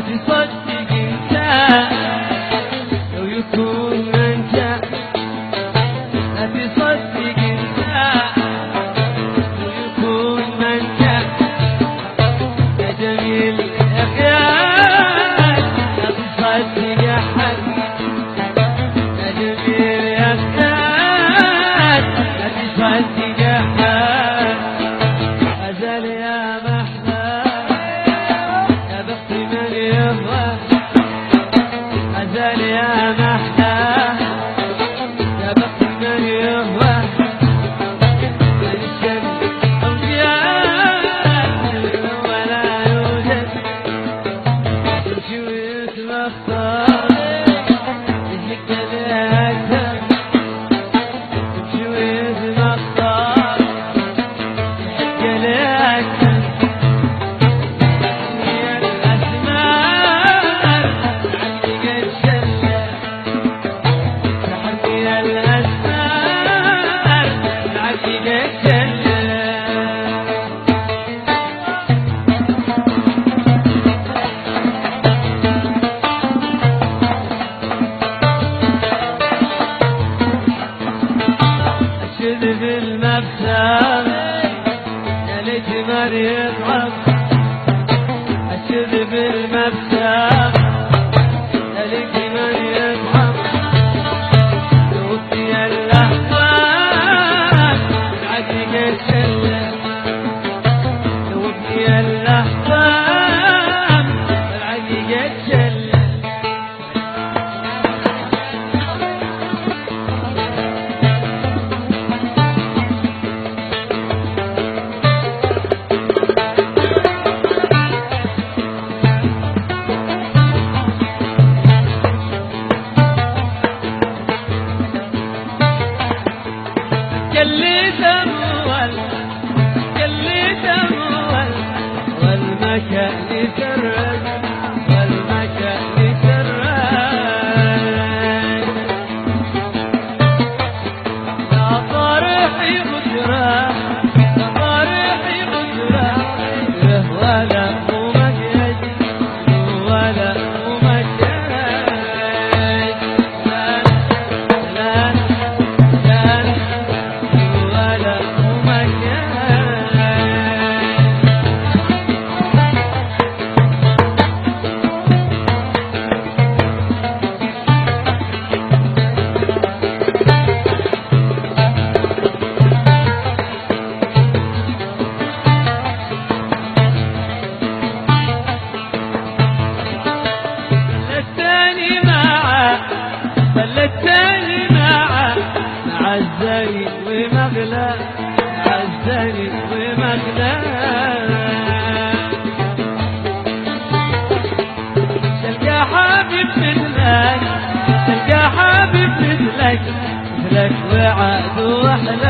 تصدق انت لو يكون من جاء، لا تصدق انت لو يكون من جاء، يا جميل يا خيال لا تصدق احد، يا جميل يا خيال لا تصدق احد، أزل يا محلى يا بخت من يهوى، أزل يا محلى يا بخت من يهوى، من الشمس أوجيال ولا يوجد، تمشي ويتمخضر يشق الأكثر، تمشي ويتمخضر يحق الأكثر، هي الأسمار علق الشلة، تحرقي الأسمار علق الشلة. أشد بالمبسم يا ليت مر يضعف، أشد بالمبسم يا ليت مر يضعف، توفي الأحباب العتيق الشلة، توفي الأحباب العتيق الشلة. كليت أموال كليت أموال والمكان يسرج والمكان يسرج، يا طارحي قدرة يا طارحي قدرة له ولا ممجد له ولا ممجد، لا لا لا ولا ممجد. بلتني معه بلتني معه مع الزين ومغلى، مع الزين ومغلى، تلقى حبيب مثلك تلقى حبيب مثلك مثلك وعد وأحلى.